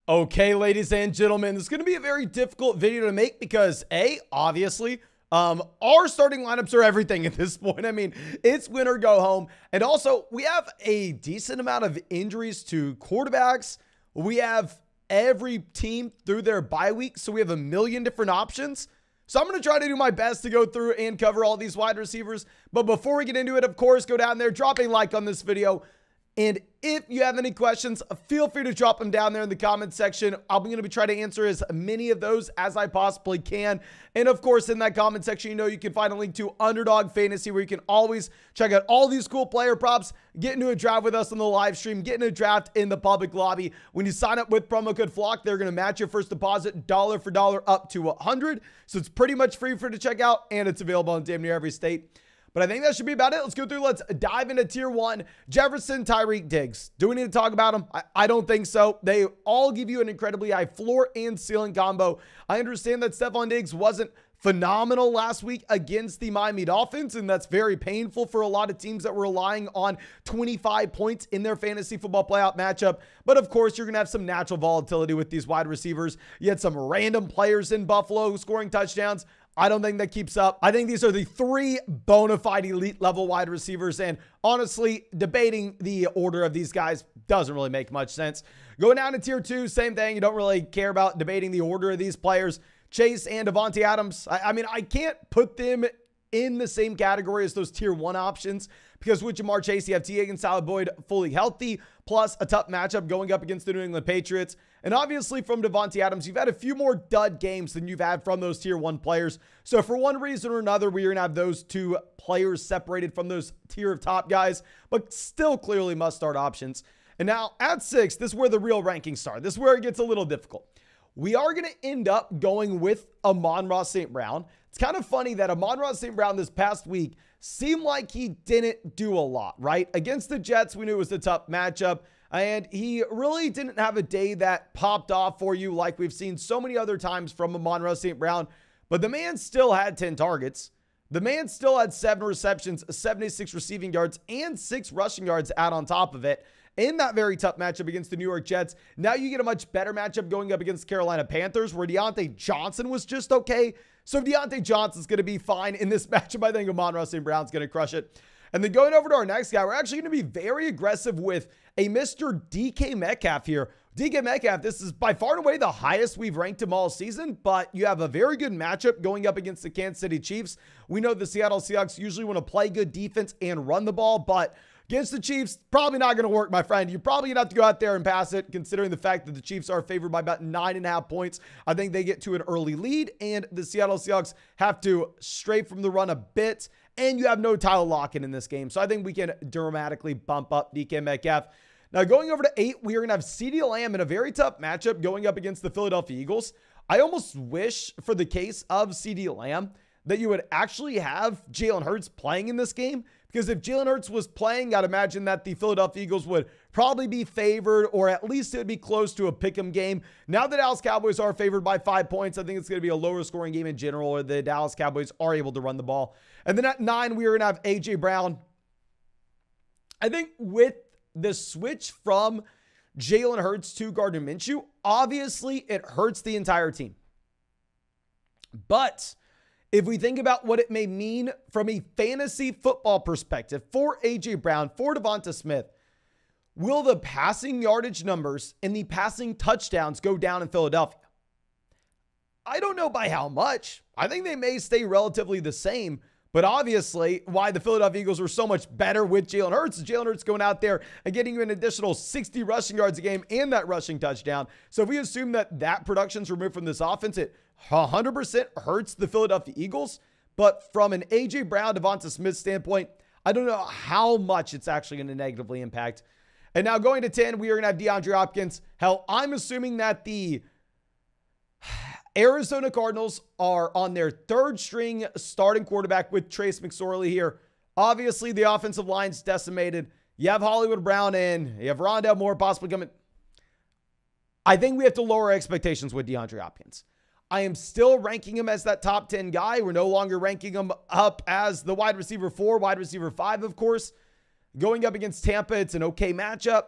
Okay, ladies and gentlemen, this is going to be a very difficult video to make because obviously, our starting lineups are everything at this point. I mean, it's win or go home. And also, we have a decent amount of injuries to quarterbacks. We have every team through their bye week, so we have a million different options. So I'm going to try to do my best to go through and cover all these wide receivers. But before we get into it, of course, go down there, drop a like on this video. And if you have any questions, feel free to drop them down there in the comments section. I'm going to be trying to answer as many of those as I possibly can. And of course, in that comment section, you know, you can find a link to Underdog Fantasy where you can always check out all these cool player props, get into a draft with us on the live stream, get into a draft in the public lobby. When you sign up with promo code FLOCK, they're going to match your first deposit dollar for dollar up to $100. So it's pretty much free for you to check out, and it's available in damn near every state. But I think that should be about it. Let's go through. Let's dive into tier one. Jefferson, Tyreek, Diggs. Do we need to talk about them? I don't think so. They all give you an incredibly high floor and ceiling combo. I understand that Stephon Diggs wasn't phenomenal last week against the Miami Dolphins, and that's very painful for a lot of teams that were relying on 25 points in their fantasy football playoff matchup. But of course, you're going to have some natural volatility with these wide receivers. You had some random players in Buffalo scoring touchdowns. I don't think that keeps up. I think these are the three bona fide elite level wide receivers. And honestly, debating the order of these guys doesn't really make much sense. Going down to tier two, same thing. You don't really care about debating the order of these players. Chase and Devontae Adams. I mean, I can't put them in the same category as those tier one options because with Jamar Chase, you have T. Higgins, Tyler Boyd fully healthy, plus a tough matchup going up against the New England Patriots. And obviously from Devontae Adams, you've had a few more dud games than you've had from those tier one players. So for one reason or another, we're going to have those two players separated from those tier of top guys, but still clearly must start options. And now at 6, this is where the real rankings start. This is where it gets a little difficult. We are going to end up going with Amon-Ra St. Brown. It's kind of funny that Amon-Ra St. Brown this past week seemed like he didn't do a lot, right? Against the Jets, we knew it was a tough matchup, and he really didn't have a day that popped off for you like we've seen so many other times from Amon-Ra St. Brown. But the man still had 10 targets. The man still had 7 receptions, 76 receiving yards, and 6 rushing yards out on top of it in that very tough matchup against the New York Jets. Now you get a much better matchup going up against the Carolina Panthers where Deontay Johnson was just okay. So if Deontay Johnson's going to be fine in this matchup, I think Amon-Ra St. Brown's going to crush it. And then going over to our next guy, we're actually going to be very aggressive with a Mr. DK Metcalf here. DK Metcalf, this is by far and away the highest we've ranked him all season, but you have a very good matchup going up against the Kansas City Chiefs. We know the Seattle Seahawks usually want to play good defense and run the ball, but against the Chiefs, probably not going to work, my friend. You're probably going to have to go out there and pass it, considering the fact that the Chiefs are favored by about 9.5 points. I think they get to an early lead, and the Seattle Seahawks have to stray from the run a bit, and you have no Tyler Lockett in this game. So I think we can dramatically bump up DK Metcalf. Now, going over to 8, we are going to have CeeDee Lamb in a very tough matchup going up against the Philadelphia Eagles. I almost wish, for the case of CeeDee Lamb, that you would actually have Jalen Hurts playing in this game. Because if Jalen Hurts was playing, I'd imagine that the Philadelphia Eagles would probably be favored, or at least it would be close to a pick'em game. Now the Dallas Cowboys are favored by 5 points, I think it's going to be a lower scoring game in general, where the Dallas Cowboys are able to run the ball. And then at 9, we are going to have A.J. Brown. I think with the switch from Jalen Hurts to Gardner Minshew, obviously it hurts the entire team. But if we think about what it may mean from a fantasy football perspective for A.J. Brown, for Devonta Smith, will the passing yardage numbers and the passing touchdowns go down in Philadelphia? I don't know by how much. I think they may stay relatively the same. But obviously, why the Philadelphia Eagles were so much better with Jalen Hurts is Jalen Hurts going out there and getting you an additional 60 rushing yards a game and that rushing touchdown. So if we assume that that production's removed from this offense, it 100% hurts the Philadelphia Eagles. But from an A.J. Brown, Devonta Smith standpoint, I don't know how much it's actually going to negatively impact. And now going to 10, we are going to have DeAndre Hopkins. Hell, I'm assuming that the Arizona Cardinals are on their 3rd string starting quarterback with Trace McSorley here. Obviously, the offensive line's decimated. You have Hollywood Brown in. You have Rondale Moore possibly coming. I think we have to lower expectations with DeAndre Hopkins. I am still ranking him as that top 10 guy. We're no longer ranking him up as the wide receiver 4, wide receiver 5, of course. Going up against Tampa, it's an okay matchup.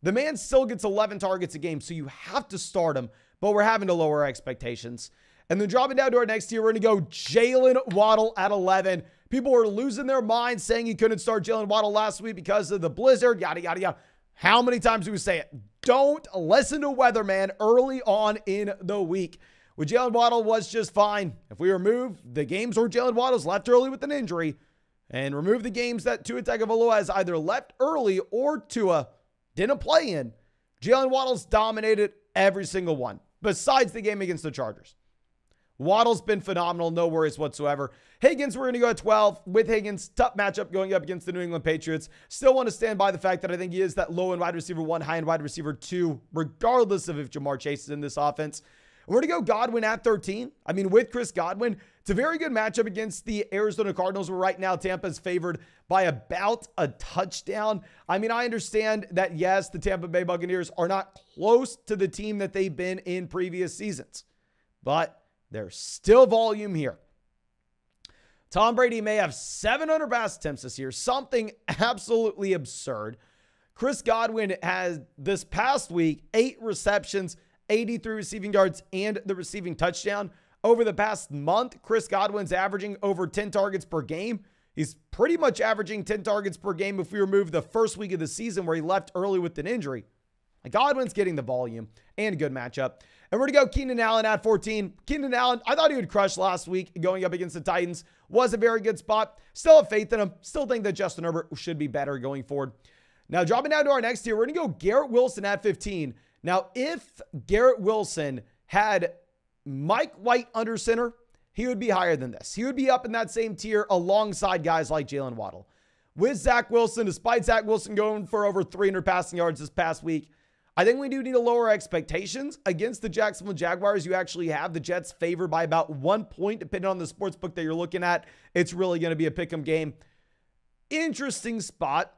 The man still gets 11 targets a game, so you have to start him, but we're having to lower our expectations. And then dropping down to our next tier, we're going to go Jalen Waddle at 11. People were losing their minds saying you couldn't start Jalen Waddle last week because of the blizzard, yada, yada, yada. How many times do we say it? Don't listen to weatherman early on in the week. With Jalen Waddle was just fine. If we remove the games where Jalen Waddle's left early with an injury and remove the games that Tua Tagovailoa has either left early or Tua didn't play in, Jalen Waddle's dominated every single one, besides the game against the Chargers. Waddle's been phenomenal, no worries whatsoever. Higgins, we're going to go at 12. With Higgins, tough matchup going up against the New England Patriots. Still want to stand by the fact that I think he is that low-end wide receiver 1, high-end wide receiver 2, regardless of if Jamar Chase is in this offense. We're going to go Godwin at 13. I mean, with Chris Godwin, it's a very good matchup against the Arizona Cardinals, where right now Tampa's favored by about a touchdown. I mean, I understand that, yes, the Tampa Bay Buccaneers are not close to the team that they've been in previous seasons, but there's still volume here. Tom Brady may have 700 pass attempts this year, something absolutely absurd. Chris Godwin has this past week 8 receptions, 83 receiving yards, and the receiving touchdown. Over the past month, Chris Godwin's averaging over 10 targets per game. He's pretty much averaging 10 targets per game if we remove the first week of the season where he left early with an injury. Godwin's getting the volume and good matchup. And we're going to go Keenan Allen at 14. Keenan Allen, I thought he would crush last week going up against the Titans. Was a very good spot. Still have faith in him. Still think that Justin Herbert should be better going forward. Now, dropping down to our next tier, we're going to go Garrett Wilson at 15. Now, if Garrett Wilson had Mike White under center, he would be higher than this. He would be up in that same tier alongside guys like Jalen Waddle. With Zach Wilson, despite Zach Wilson going for over 300 passing yards this past week, I think we do need to lower expectations. Against the Jacksonville Jaguars, you actually have the Jets favored by about 1 point, depending on the sports book that you're looking at. It's really going to be a pick'em game. Interesting spot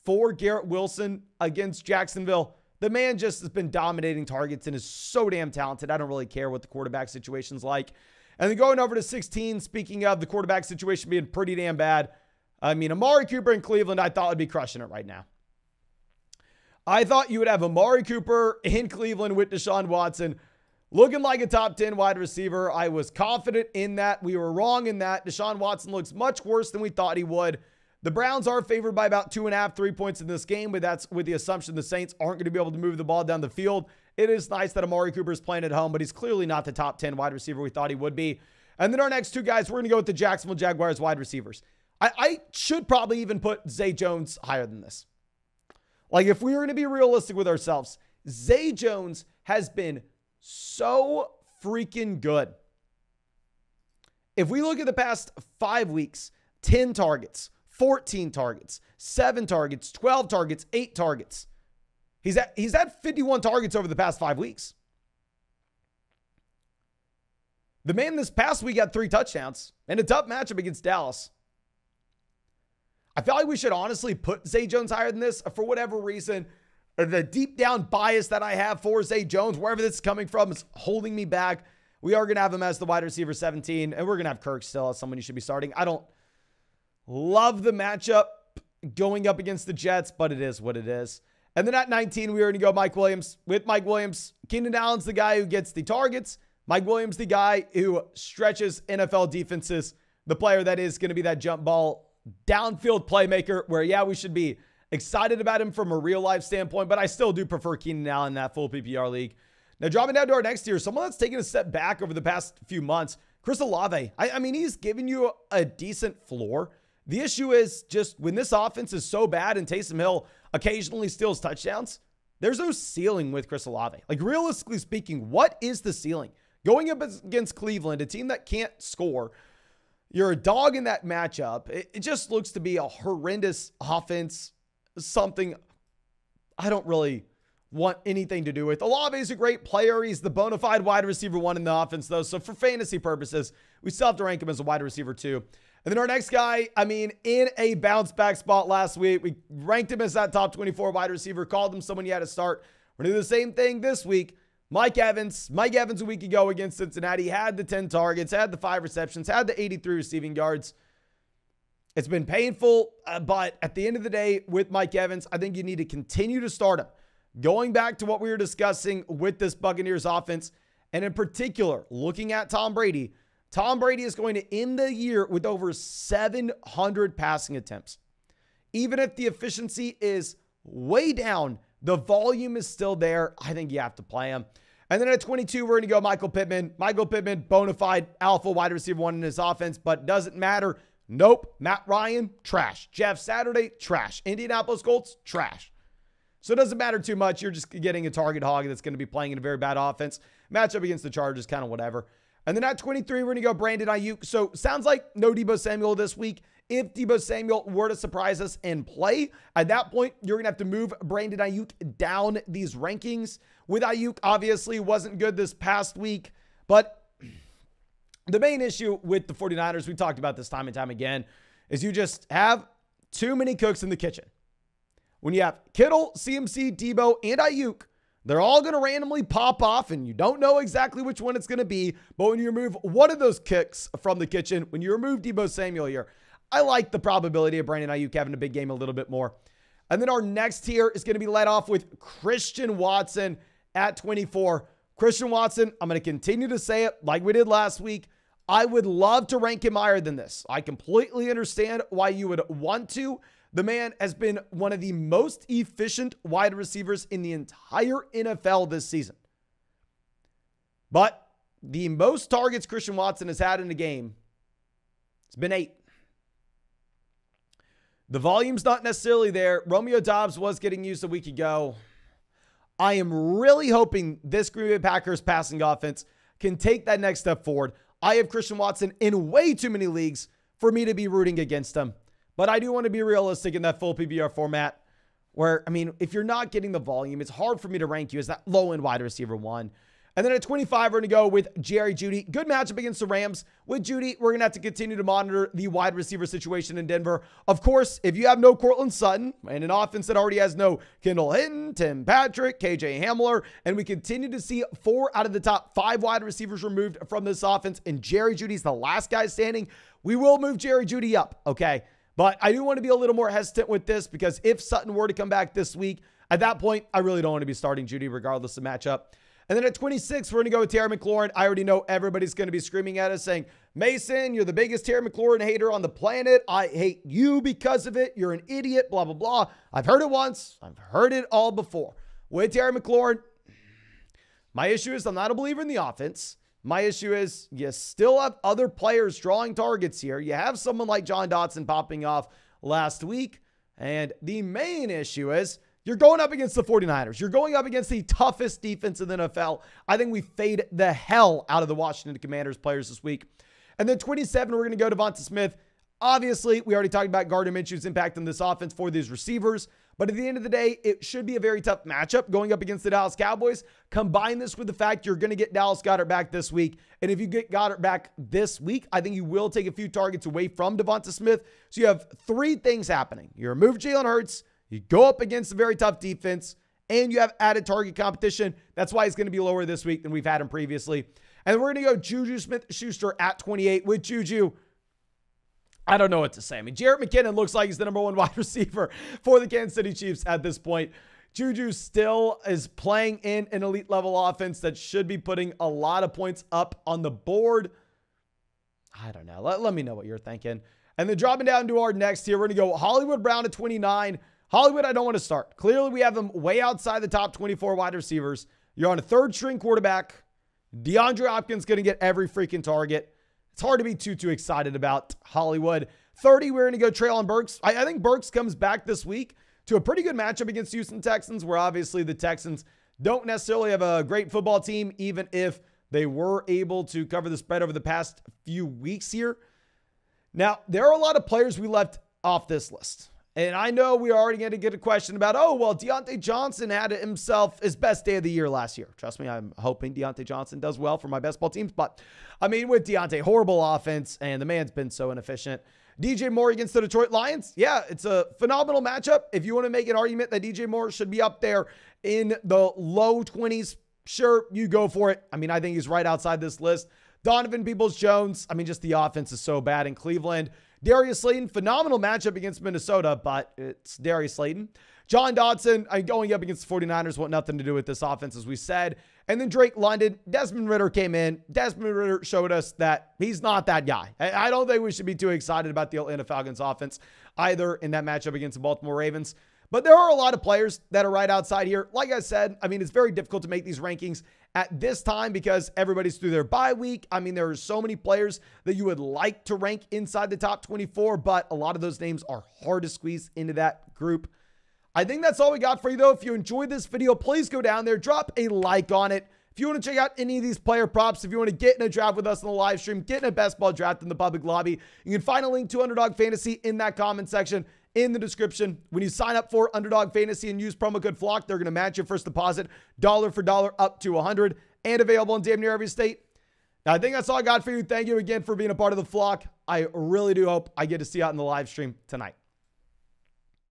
for Garrett Wilson against Jacksonville. The man just has been dominating targets and is so damn talented. I don't really care what the quarterback situation's like. And then going over to 16, speaking of the quarterback situation being pretty damn bad, I mean, Amari Cooper in Cleveland, I thought would be crushing it right now. I thought you would have Amari Cooper in Cleveland with Deshaun Watson looking like a top 10 wide receiver. I was confident in that. We were wrong in that. Deshaun Watson looks much worse than we thought he would. The Browns are favored by about 2.5, 3 points in this game, but that's with the assumption the Saints aren't going to be able to move the ball down the field. It is nice that Amari Cooper is playing at home, but he's clearly not the top 10 wide receiver we thought he would be. And then our next two guys, we're going to go with the Jacksonville Jaguars wide receivers. I should probably even put Zay Jones higher than this. Like, if we were going to be realistic with ourselves, Zay Jones has been so freaking good. If we look at the past 5 weeks, 10 targets, 14 targets, 7 targets, 12 targets, 8 targets. He's at 51 targets over the past 5 weeks. The man this past week had 3 touchdowns and a tough matchup against Dallas. I feel like we should honestly put Zay Jones higher than this. For whatever reason, the deep down bias that I have for Zay Jones, wherever this is coming from, is holding me back. We are going to have him as the wide receiver 17, and we're going to have Kirk still as someone you should be starting. I don't love the matchup going up against the Jets, but it is what it is. And then at 19, we are going to go Mike Williams. With Mike Williams, Keenan Allen's the guy who gets the targets. Mike Williams, the guy who stretches NFL defenses, the player that is going to be that jump ball downfield playmaker where, yeah, we should be excited about him from a real life standpoint, but I still do prefer Keenan Allen in that full PPR league. Now, dropping down to our next tier, someone that's taken a step back over the past few months, Chris Olave. I mean, he's given you a decent floor. The issue is just when this offense is so bad and Taysom Hill occasionally steals touchdowns, there's no ceiling with Chris Olave. Like, realistically speaking, what is the ceiling? Going up against Cleveland, a team that can't score, you're a dog in that matchup. It just looks to be a horrendous offense, something I don't really want anything to do with. Olave is a great player. He's the bona fide wide receiver 1 in the offense, though. So for fantasy purposes, we still have to rank him as a wide receiver 2. And then our next guy, I mean, in a bounce back spot last week, we ranked him as that top 24 wide receiver, called him someone you had to start. We're going to do the same thing this week. Mike Evans a week ago against Cincinnati had the 10 targets, had the 5 receptions, had the 83 receiving yards. It's been painful, but at the end of the day with Mike Evans, I think you need to continue to start him. going back to what we were discussing with this Buccaneers offense, and in particular, looking at Tom Brady is going to end the year with over 700 passing attempts. Even if the efficiency is way down, the volume is still there. I think you have to play him. And then at 22, we're going to go Michael Pittman. Michael Pittman, bona fide alpha wide receiver one in his offense, but doesn't matter. Nope. Matt Ryan, trash. Jeff Saturday, trash. Indianapolis Colts, trash. So it doesn't matter too much. You're just getting a target hog that's going to be playing in a very bad offense. Matchup against the Chargers, kind of whatever. And then at 23, we're going to go Brandon Ayuk. So sounds like no Deebo Samuel this week. If Deebo Samuel were to surprise us and play, at that point, you're going to have to move Brandon Ayuk down these rankings. With Ayuk, obviously, wasn't good this past week. But the main issue with the 49ers, we talked about this time and time again, is you just have too many cooks in the kitchen. When you have Kittle, CMC, Deebo, and Ayuk, they're all going to randomly pop off, and you don't know exactly which one it's going to be. But when you remove one of those kicks from the kitchen, when you remove Deebo Samuel here, I like the probability of Brandon Ayuk having a big game a little bit more. And then our next tier is going to be led off with Christian Watson at 24. Christian Watson, I'm going to continue to say it like we did last week. I would love to rank him higher than this. I completely understand why you would want to. The man has been one of the most efficient wide receivers in the entire NFL this season. But the most targets Christian Watson has had in a game, it's been 8. The volume's not necessarily there. Romeo Doubs was getting used a week ago. I am really hoping this Green Bay Packers passing offense can take that next step forward. I have Christian Watson in way too many leagues for me to be rooting against him. But I do want to be realistic in that full PPR format where, I mean, if you're not getting the volume, it's hard for me to rank you as that low-end wide receiver one. And then at 25, we're going to go with Jerry Jeudy. Good matchup against the Rams. With Jeudy, we're going to have to continue to monitor the wide receiver situation in Denver. Of course, if you have no Cortland Sutton and an offense that already has no Kendall Hinton, Tim Patrick, KJ Hamler, and we continue to see 4 out of the top 5 wide receivers removed from this offense, and Jerry Jeudy's the last guy standing, we will move Jerry Jeudy up, okay? But I do want to be a little more hesitant with this because if Sutton were to come back this week, at that point, I really don't want to be starting Jeudy regardless of matchup. And then at 26, we're going to go with Terry McLaurin. I already know everybody's going to be screaming at us saying, Mason, you're the biggest Terry McLaurin hater on the planet. I hate you because of it. You're an idiot, blah, blah, blah. I've heard it once. I've heard it all before. With Terry McLaurin, my issue is I'm not a believer in the offense. My issue is you still have other players drawing targets here. You have someone like John Dotson popping off last week. And the main issue is you're going up against the 49ers. You're going up against the toughest defense in the NFL. I think we fade the hell out of the Washington Commanders players this week. And then 27, we're going to go to Devonta Smith. Obviously, we already talked about Gardner Minshew's impact on this offense for these receivers. But at the end of the day, it should be a very tough matchup going up against the Dallas Cowboys. Combine this with the fact you're going to get Dallas Goedert back this week. And if you get Goedert back this week, I think you will take a few targets away from Devonta Smith. So you have 3 things happening. You remove Jalen Hurts, you go up against a very tough defense, and you have added target competition. That's why he's going to be lower this week than we've had him previously. And we're going to go Juju Smith-Schuster at 28 with Juju. I don't know what to say. I mean, Jerick McKinnon looks like he's the #1 wide receiver for the Kansas City Chiefs at this point. Juju still is playing in an elite level offense that should be putting a lot of points up on the board. I don't know. Let me know what you're thinking. And then dropping down to our next tier, we're going to go Hollywood Brown at 29. Hollywood, I don't want to start. Clearly, we have them way outside the top 24 wide receivers. You're on a 3rd-string quarterback. DeAndre Hopkins going to get every freaking target. It's hard to be too excited about Hollywood. 30, we're going to go Treylon Burks. I think Burks comes back this week to a pretty good matchup against Houston Texans, where obviously the Texans don't necessarily have a great football team, even if they were able to cover the spread over the past few weeks here. Now, there are a lot of players we left off this list. And I know we are already going to get a question about, oh, well, Deontay Johnson had himself his best day of the year last year. Trust me, I'm hoping Deontay Johnson does well for my best ball teams. But, I mean, with Deontay, horrible offense, and the man's been so inefficient. DJ Moore against the Detroit Lions. Yeah, it's a phenomenal matchup. If you want to make an argument that DJ Moore should be up there in the low 20s, sure, you go for it. I mean, I think he's right outside this list. Donovan Peoples-Jones, I mean, just the offense is so bad in Cleveland. Darius Slayton, phenomenal matchup against Minnesota, but it's Darius Slayton. John Dodson, going up against the 49ers, want nothing to do with this offense, as we said. And then Drake London, Desmond Ridder came in. Desmond Ridder showed us that he's not that guy. I don't think we should be too excited about the Atlanta Falcons offense either in that matchup against the Baltimore Ravens. But there are a lot of players that are right outside here. Like I said, I mean, it's very difficult to make these rankings at this time because everybody's through their bye week. I mean, there are so many players that you would like to rank inside the top 24, but a lot of those names are hard to squeeze into that group. I think that's all we got for you, though. If you enjoyed this video, please go down there, drop a like on it. If you want to check out any of these player props, if you want to get in a draft with us on the live stream, get in a best ball draft in the public lobby, you can find a link to Underdog Fantasy in that comment section in the description. When you sign up for Underdog Fantasy and use promo code FLOCK, they're going to match your first deposit dollar for dollar up to $100 and available in damn near every state. Now, I think that's all I got for you. Thank you again for being a part of the flock. I really do hope I get to see you out in the live stream tonight.